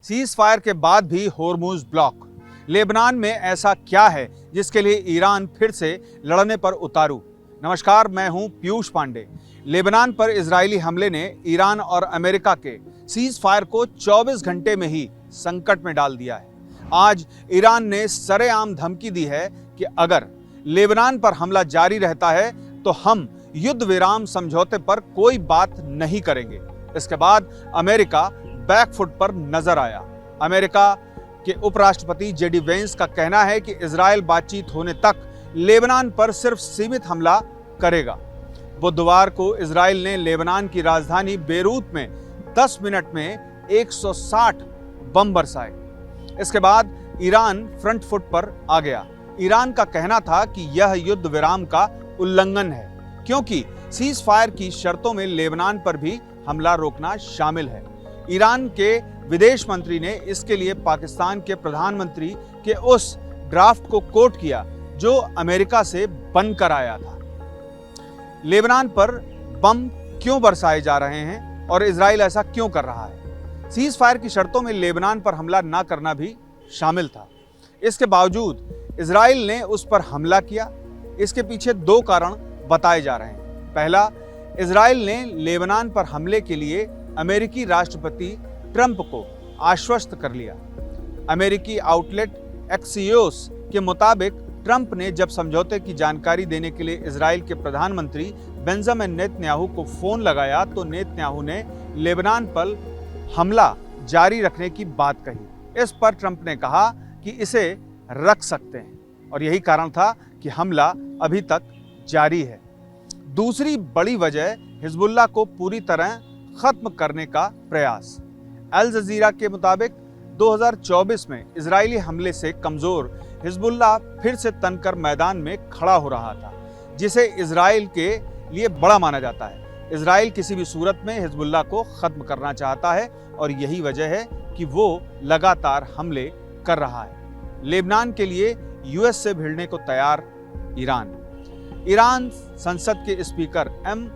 Cease fire के बाद भी होर्मुज ब्लॉक। लेबनान में ऐसा क्या है जिसके लिए ईरान फिर से लड़ने पर उतारू? नमस्कार, मैं हूं पीयूष पांडे। लेबनान पर इजरायली हमले ने ईरान और अमेरिका के सीज फायर को 24 घंटे में ही संकट में डाल दिया है। आज ईरान ने सरेआम धमकी दी है कि अगर लेबनान पर हमला जारी रहता है तो हम युद्ध विराम समझौते पर कोई बात नहीं करेंगे। इसके बाद अमेरिका बैकफुट पर नजर आया। अमेरिका के उपराष्ट्रपति जेडी वेंस का कहना है कि इजरायल बातचीत होने तक लेबनान पर सिर्फ सीमित हमला करेगा। बुधवार को इजरायल ने लेबनान की राजधानी बेरूत में 10 मिनट में 160 बम बरसाए। इसके बाद ईरान फ्रंट फुट पर आ गया। ईरान का कहना था कि यह युद्ध विराम का उल्लंघन है क्योंकि सीज फायर की शर्तों में लेबनान पर भी हमला रोकना शामिल है। ईरान के विदेश मंत्री ने इसके लिए पाकिस्तान के प्रधानमंत्री के उस ड्राफ्ट को कोट किया जो अमेरिका से बनकर आया था। लेबनान पर बम क्यों बरसाए जा रहे हैं और इजराइल ऐसा क्यों कर रहा है? सीज फायर की शर्तों में लेबनान पर हमला न करना भी शामिल था। इसके बावजूद इजराइल ने उस पर हमला किया। इसके पीछे 2 कारण बताए जा रहे हैं। पहला, इजराइल ने लेबनान पर हमले के लिए अमेरिकी राष्ट्रपति ट्रंप को आश्वस्त कर लिया। अमेरिकी आउटलेट एक्सियोस के मुताबिक ट्रंप ने जब समझौते की जानकारी देने के लिए इजराइल के प्रधानमंत्री बेंजामिन नेतन्याहू को फोन लगाया तो नेतन्याहू ने लेबनान पर हमला जारी रखने की बात कही। इस पर ट्रंप ने कहा कि इसे रख सकते हैं और यही कारण था कि हमला अभी तक जारी है। दूसरी बड़ी वजह हिजबुल्लाह को पूरी तरह खत्म करने का प्रयास। अल जजीरा के मुताबिक 2024 में इजरायली हमले से कमजोर हिजबुल्लाह फिर से तनकर मैदान में खड़ा हो रहा था, जिसे इजराइल के लिए बड़ा माना जाता है। इजराइल किसी भी सूरत में हिजबुल्लाह को खत्म करना चाहता है और यही वजह है कि वो लगातार हमले कर रहा है। लेबनान के लिए यूएस से भिड़ने को तैयार ईरान संसद के स्पीकर एम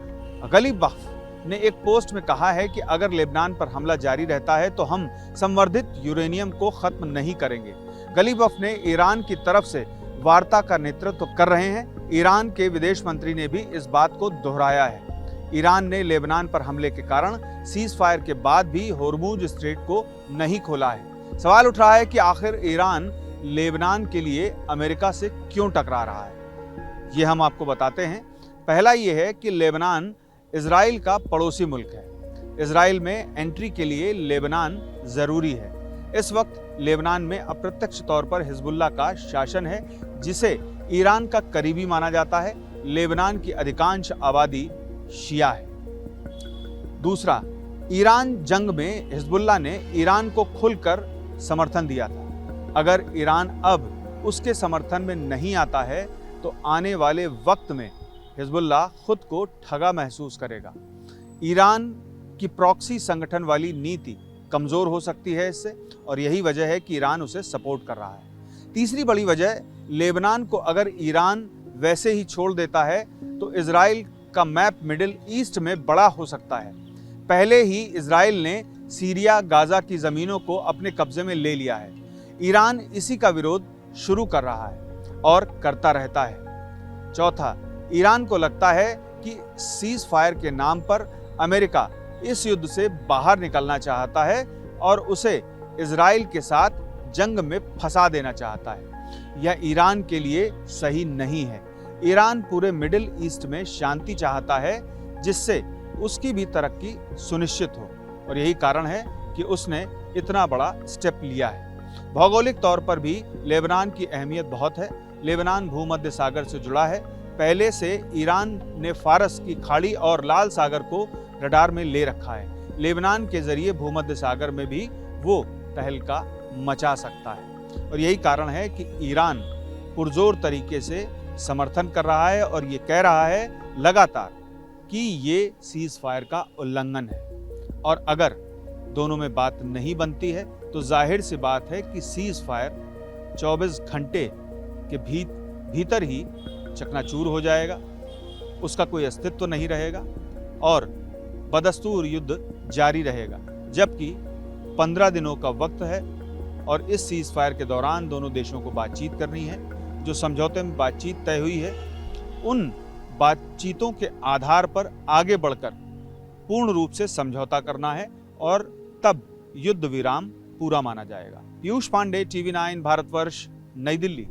गलीबफ ने एक पोस्ट में कहा है कि अगर लेबनान पर हमला जारी रहता है तो हम संवर्धित यूरेनियम को खत्म नहीं करेंगे। गलीबफ ने ईरान की तरफ से वार्ता का नेतृत्व कर रहे हैं। ईरान के विदेश मंत्री ने भी इस बात को दोहराया है। ईरान ने लेबनान पर हमले के कारण सीज फायर के बाद भी होर्मुज स्ट्रेट को नहीं खोला है। सवाल उठ रहा है कि आखिर ईरान लेबनान के लिए अमेरिका से क्यों टकरा रहा है? ये हम आपको बताते हैं। पहला ये है कि लेबनान इजराइल का पड़ोसी मुल्क है। इजराइल में एंट्री के लिए लेबनान जरूरी है। इस वक्त लेबनान में अप्रत्यक्ष तौर पर हिजबुल्लाह का शासन है, जिसे ईरान का करीबी माना जाता है। लेबनान की अधिकांश आबादी शिया है। दूसरा, ईरान जंग में हिजबुल्लाह ने ईरान को खुलकर समर्थन दिया था। अगर ईरान अब उसके समर्थन में नहीं आता है तो आने वाले वक्त में हिजबुल्लाह खुद को ठगा महसूस करेगा। ईरान की प्रॉक्सी संगठन वाली नीति कमजोर हो सकती है इससे, और यही वजह है कि ईरान उसे सपोर्ट कर रहा है। तीसरी बड़ी वजह, लेबनान को अगर ईरान वैसे ही छोड़ देता है तो इजराइल का मैप मिडिल ईस्ट में बड़ा हो सकता है। पहले ही इजराइल ने सीरिया, गाजा की जमीनों को अपने कब्जे में ले लिया है। ईरान इसी का विरोध शुरू कर रहा है और करता रहता है। चौथा, ईरान को लगता है कि सीज फायर के नाम पर अमेरिका इस युद्ध से बाहर निकलना चाहता है और उसे इजराइल के साथ जंग में फंसा देना चाहता है। यह ईरान के लिए सही नहीं है। ईरान पूरे मिडिल ईस्ट में शांति चाहता है, जिससे उसकी भी तरक्की सुनिश्चित हो, और यही कारण है कि उसने इतना बड़ा स्टेप लिया है। भौगोलिक तौर पर भी लेबनान की अहमियत बहुत है। लेबनान भूमध्य सागर से जुड़ा है। पहले से ईरान ने फारस की खाड़ी और लाल सागर को रडार में ले रखा है। लेबनान के जरिए भूमध्य सागर में भी वो तहलका मचा सकता है, और यही कारण है कि ईरान पुरजोर तरीके से समर्थन कर रहा है और ये कह रहा है लगातार कि ये सीज फायर का उल्लंघन है। और अगर दोनों में बात नहीं बनती है तो जाहिर सी बात है कि सीज फायर 24 घंटे के भीतर ही चकनाचूर हो जाएगा, उसका कोई अस्तित्व नहीं रहेगा और बदस्तूर युद्ध जारी रहेगा। जबकि 15 दिनों का वक्त है और इस सीज फायर के दौरान दोनों देशों को बातचीत करनी है। जो समझौते में बातचीत तय हुई है उन बातचीतों के आधार पर आगे बढ़कर पूर्ण रूप से समझौता करना है और तब युद्ध विराम पूरा माना जाएगा। पीयूष पांडे, TV9 भारतवर्ष, नई दिल्ली।